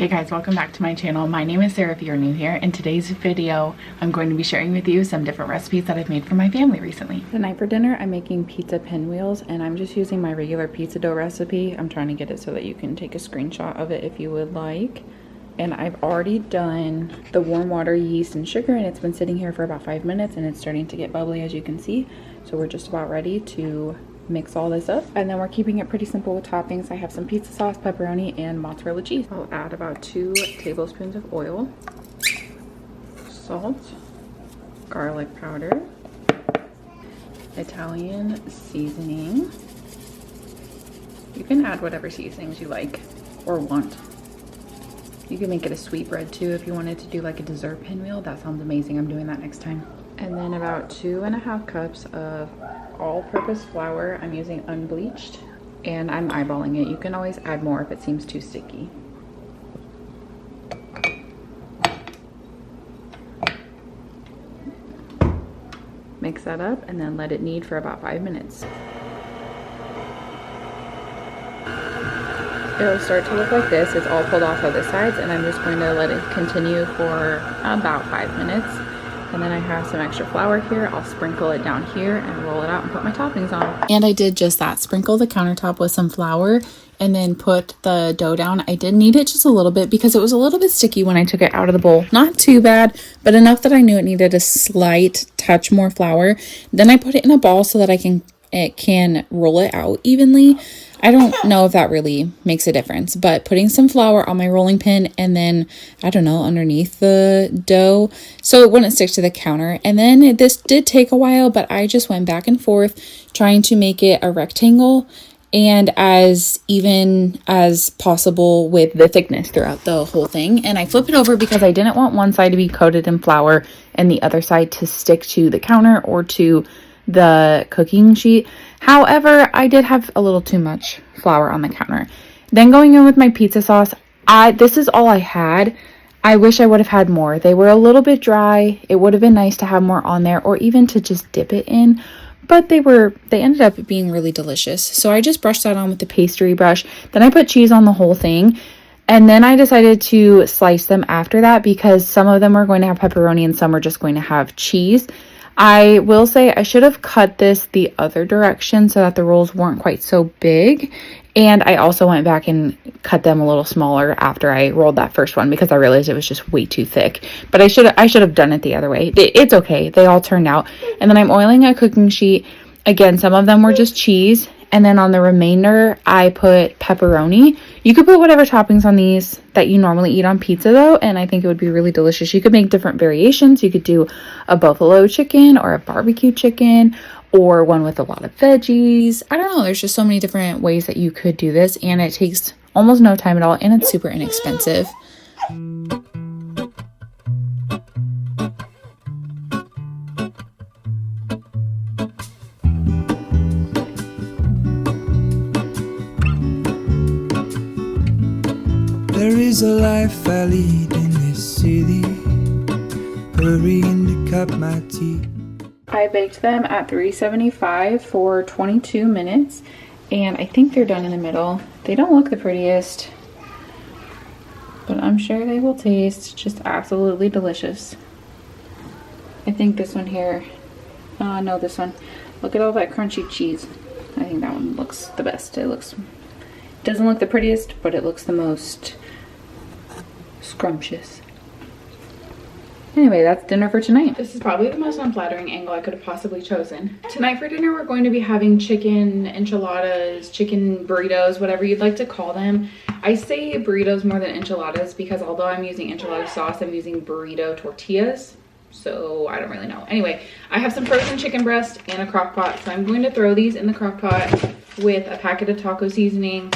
Hey guys, welcome back to my channel. My name is Sarah if you're new here. In today's video, I'm going to be sharing with you some different recipes that I've made for my family recently. Tonight for dinner, I'm making pizza pinwheels and I'm just using my regular pizza dough recipe. I'm trying to get it so that you can take a screenshot of it if you would like. And I've already done the warm water, yeast, and sugar, and it's been sitting here for about 5 minutes and it's starting to get bubbly, as you can see. So we're just about ready to mix all this up, and then we're keeping it pretty simple with toppings. I have some pizza sauce, pepperoni, and mozzarella cheese. I'll add about 2 tablespoons of oil, salt, garlic powder, Italian seasoning. You can add whatever seasonings you like or want. You can make it a sweetbread too if you wanted to do like a dessert pinwheel. That sounds amazing. I'm doing that next time. And then about 2.5 cups of all-purpose flour. I'm using unbleached and I'm eyeballing it. You can always add more if it seems too sticky. Mix that up and then let it knead for about 5 minutes. It'll start to look like this. It's all pulled off of the sides, and I'm just going to let it continue for about 5 minutes. And then I have some extra flour here. I'll sprinkle it down here and roll it out and put my toppings on. And I did just that. Sprinkle the countertop with some flour and then put the dough down. I did knead it just a little bit because it was a little bit sticky when I took it out of the bowl. Not too bad, but enough that I knew it needed a slight touch more flour. Then I put it in a ball so that it can roll it out evenly. I don't know if that really makes a difference, but putting some flour on my rolling pin and then, I don't know, underneath the dough so it wouldn't stick to the counter. And then this did take a while, but I just went back and forth trying to make it a rectangle and as even as possible with the thickness throughout the whole thing. And I flip it over because I didn't want one side to be coated in flour and the other side to stick to the counter or to the cooking sheet. However, I did have a little too much flour on the counter. Then going in with my pizza sauce, this is all I had. I wish I would have had more. They were a little bit dry. It would have been nice to have more on there or even to just dip it in, but they ended up being really delicious. So I just brushed that on with the pastry brush. Then I put cheese on the whole thing. And then I decided to slice them after that because some of them are going to have pepperoni and some are just going to have cheese. I will say I should have cut this the other direction so that the rolls weren't quite so big. And I also went back and cut them a little smaller after I rolled that first one because I realized it was just way too thick. But I should have done it the other way. It's okay. They all turned out. And then I'm oiling a cooking sheet. Again, some of them were just cheese. And then on the remainder, I put pepperoni. You could put whatever toppings on these that you normally eat on pizza though, and I think it would be really delicious. You could make different variations. You could do a buffalo chicken or a barbecue chicken or one with a lot of veggies. I don't know. There's just so many different ways that you could do this, and it takes almost no time at all, and it's super inexpensive. There is a life I lead in this city, hurrying to cup my tea. I baked them at 375 for 22 minutes, and I think they're done in the middle. They don't look the prettiest, but I'm sure they will taste just absolutely delicious. I think this one here, no, this one. Look at all that crunchy cheese. I think that one looks the best. It doesn't look the prettiest, but it looks the most scrumptious. Anyway, that's dinner for tonight. This is probably the most unflattering angle I could have possibly chosen. Tonight for dinner, we're going to be having chicken enchiladas, chicken burritos, whatever you'd like to call them. I say burritos more than enchiladas because although I'm using enchilada sauce, I'm using burrito tortillas. So I don't really know. Anyway, I have some frozen chicken breast and a crock pot. So I'm going to throw these in the crock pot with a packet of taco seasoning,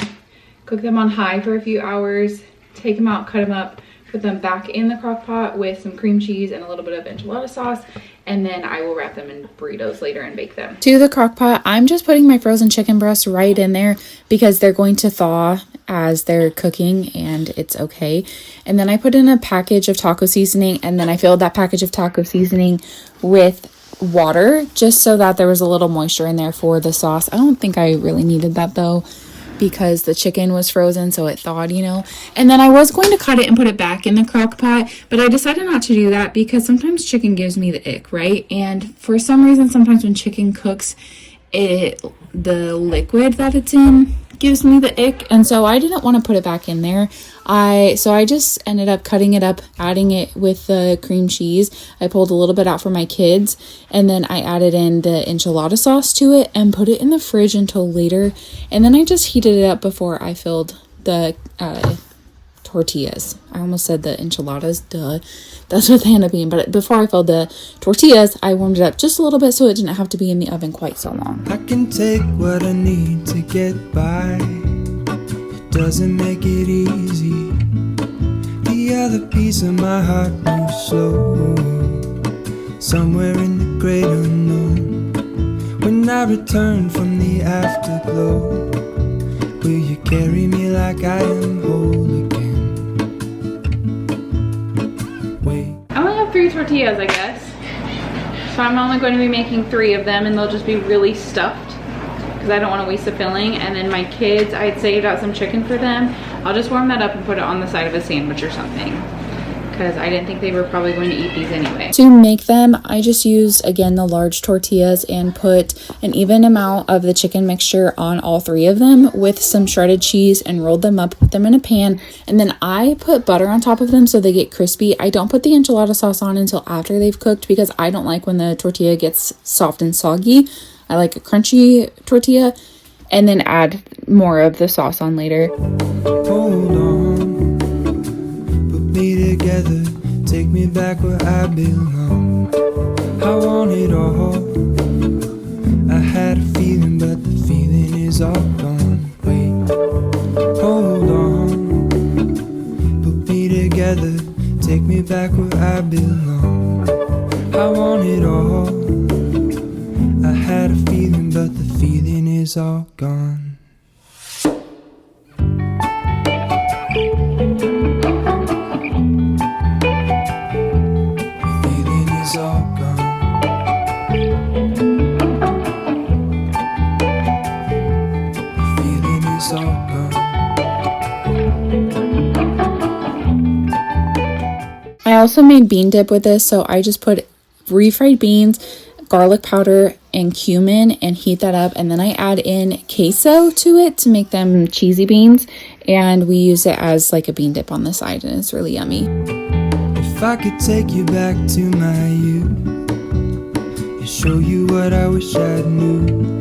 cook them on high for a few hours, take them out, cut them up, put them back in the crock pot with some cream cheese and a little bit of enchilada sauce, and then I will wrap them in burritos later and bake them. To the crock pot, I'm just putting my frozen chicken breasts right in there because they're going to thaw as they're cooking and it's okay. And then I put in a package of taco seasoning, and then I filled that package of taco seasoning with water just so that there was a little moisture in there for the sauce. I don't think I really needed that though. because the chicken was frozen, so it thawed, you know. And then I was going to cut it and put it back in the crock pot, but I decided not to do that because sometimes chicken gives me the ick, right? And for some reason, sometimes when chicken cooks, the liquid that it's in gives me the ick, and so I didn't want to put it back in there. So I just ended up cutting it up, adding it with the cream cheese. I pulled a little bit out for my kids, and then I added in the enchilada sauce to it and put it in the fridge until later. And then I just heated it up before I filled the tortillas. I almost said the enchiladas, duh. That's what they end up being. But before I filled the tortillas, I warmed it up just a little bit so it didn't have to be in the oven quite so long. I can take what I need to get by. It doesn't make it easy. The other piece of my heart moves slow, somewhere in the great unknown. When I return from the afterglow, will you carry me like I am whole again? I only have 3 tortillas, I guess. So I'm only going to be making 3 of them, and they'll just be really stuffed because I don't want to waste the filling. And then my kids, I had saved out some chicken for them. I'll just warm that up and put it on the side of a sandwich or something, because I didn't think they were probably going to eat these anyway. To make them, I just used, again, the large tortillas and put an even amount of the chicken mixture on all 3 of them with some shredded cheese and rolled them up, put them in a pan, and then I put butter on top of them so they get crispy. I don't put the enchilada sauce on until after they've cooked because I don't like when the tortilla gets soft and soggy. I like a crunchy tortilla, and then add more of the sauce on later. Hold on, put me together, take me back where I belong. I want it all. I had a feeling, but the feeling is all gone. Wait, hold on, put me together, take me back where I belong. I want it all. I had a feeling, but the feeling is all gone. I also made bean dip with this, so I just put refried beans, garlic powder, and cumin and heat that up, and then I add in queso to it to make them cheesy beans, and we use it as like a bean dip on the side, and it's really yummy. If I could take you back to my youth and show you what I wish I knew.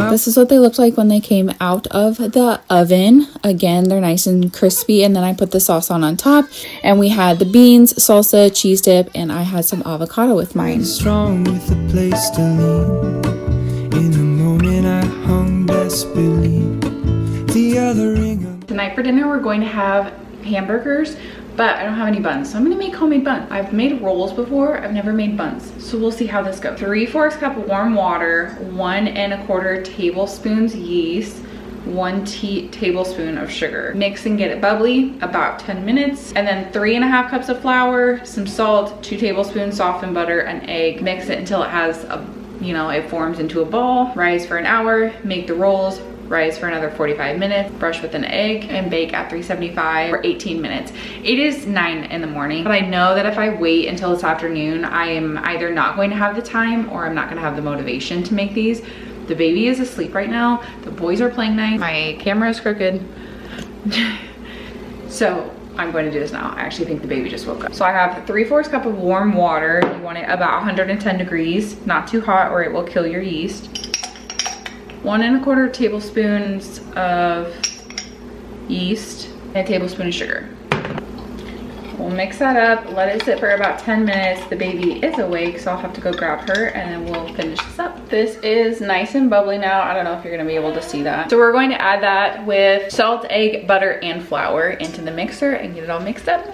This is what they looked like when they came out of the oven. Again, they're nice and crispy, and then I put the sauce on top, and we had the beans, salsa, cheese dip, and I had some avocado with mine. Strong with a place to lean. In the moment I hung desperately. The other ring. Tonight for dinner we're going to have hamburgers, but I don't have any buns, so I'm gonna make homemade buns. I've made rolls before, I've never made buns, so we'll see how this goes. 3/4 cup of warm water, 1 1/4 tablespoons yeast, 1 tablespoon of sugar. Mix and get it bubbly, about 10 minutes, and then 3 1/2 cups of flour, some salt, 2 tablespoons softened butter, an egg. Mix it until it has a, you know, it forms into a ball. Rise for an hour, make the rolls, rise for another 45 minutes, brush with an egg, and bake at 375 for 18 minutes. It is 9 in the morning, but I know that if I wait until this afternoon, I am either not going to have the time or I'm not gonna have the motivation to make these. The baby is asleep right now. The boys are playing nice. My camera is crooked. So I'm going to do this now. I actually think the baby just woke up. So I have 3/4 cup of warm water. You want it about 110 degrees, not too hot or it will kill your yeast. 1 1/4 tablespoons of yeast, and a tablespoon of sugar. We'll mix that up, let it sit for about 10 minutes. The baby is awake, so I'll have to go grab her and then we'll finish this up. This is nice and bubbly now. I don't know if you're gonna be able to see that. So we're going to add that with salt, egg, butter, and flour into the mixer and get it all mixed up.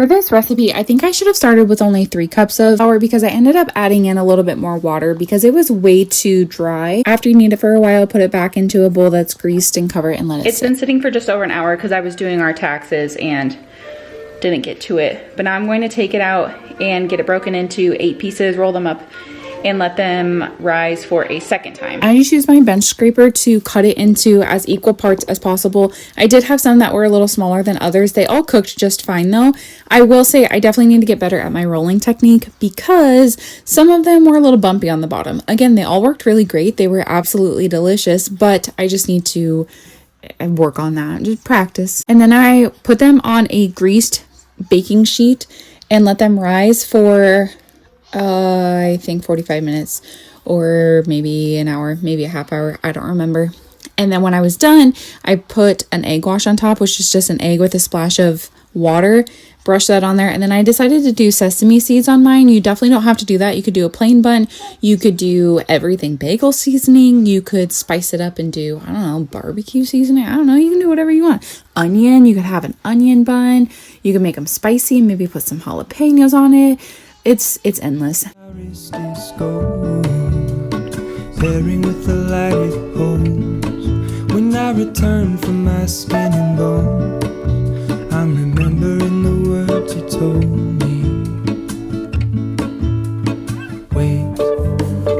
For this recipe, I think I should have started with only 3 cups of flour because I ended up adding in a little bit more water because it was way too dry. After you knead it for a while, put it back into a bowl that's greased and cover it and let it sit. It's been sitting for just over an hour because I was doing our taxes and didn't get to it. But now I'm going to take it out and get it broken into 8 pieces, roll them up, and let them rise for a second time. I just used my bench scraper to cut it into as equal parts as possible. I did have some that were a little smaller than others. They all cooked just fine though. I will say I definitely need to get better at my rolling technique because some of them were a little bumpy on the bottom. Again, they all worked really great. They were absolutely delicious, but I just need to work on that, just practice. And then I put them on a greased baking sheet and let them rise for I think 45 minutes or maybe an hour, maybe a half hour. I don't remember. And then when I was done, I put an egg wash on top, which is just an egg with a splash of water. Brush that on there. And then I decided to do sesame seeds on mine. You definitely don't have to do that. You could do a plain bun. You could do everything bagel seasoning. You could spice it up and do, I don't know, barbecue seasoning. I don't know. You can do whatever you want. Onion. You could have an onion bun. You can make them spicy. Maybe put some jalapenos on it. It's endless. Pairing with the light it holds. When I return from my skin and bone, I'm remembering the words you told me. Wait,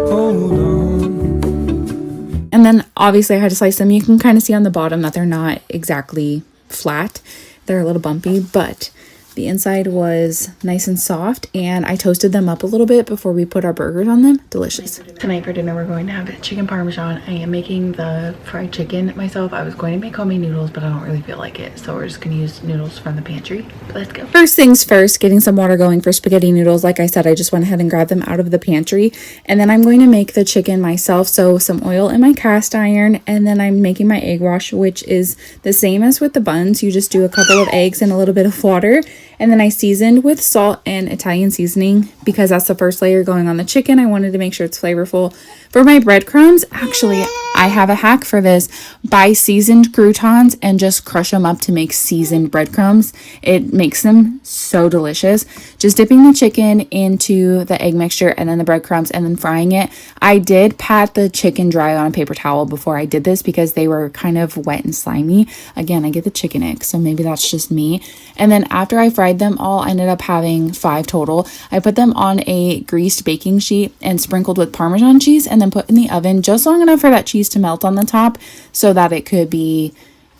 hold on. And then obviously I had to slice them. You can kind of see on the bottom that they're not exactly flat. They're a little bumpy, but the inside was nice and soft, and I toasted them up a little bit before we put our burgers on them. Delicious. Tonight for dinner, we're going to have chicken parmesan. I am making the fried chicken myself. I was going to make homemade noodles, but I don't really feel like it, so we're just going to use noodles from the pantry. But let's go. First things first, getting some water going for spaghetti noodles. Like I said, I just went ahead and grabbed them out of the pantry, and then I'm going to make the chicken myself. So some oil in my cast iron, and then I'm making my egg wash, which is the same as with the buns. You just do a couple of eggs and a little bit of water. And then I seasoned with salt and Italian seasoning because that's the first layer going on the chicken. I wanted to make sure it's flavorful. For my breadcrumbs, actually, I have a hack for this. Buy seasoned croutons and just crush them up to make seasoned breadcrumbs. It makes them so delicious. Just dipping the chicken into the egg mixture and then the breadcrumbs and then frying it. I did pat the chicken dry on a paper towel before I did this because they were kind of wet and slimy. Again, I get the chicken ick, so maybe that's just me. And then after I fried them all, I ended up having 5 total. I put them on a greased baking sheet and sprinkled with Parmesan cheese and then put in the oven just long enough for that cheese to melt on the top so that it could be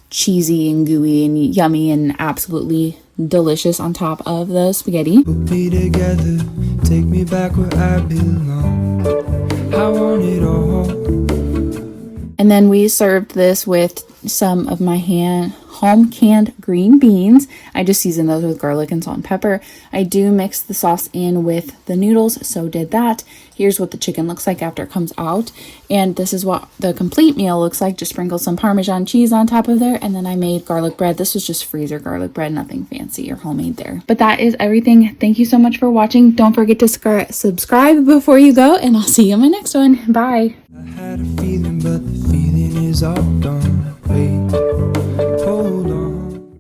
cheesy and gooey and yummy and absolutely delicious on top of the spaghetti. Put me together, take me back where I belong. I want it all. And then we served this with some of my home canned green beans. I just seasoned those with garlic and salt and pepper. I do mix the sauce in with the noodles, so did that. Here's what the chicken looks like after it comes out. And this is what the complete meal looks like. Just sprinkled some Parmesan cheese on top of there. And then I made garlic bread. This was just freezer garlic bread, nothing fancy or homemade there. But that is everything. Thank you so much for watching. Don't forget to subscribe before you go, and I'll see you in my next one. Bye. I had a feeling, but the feeling is all gone.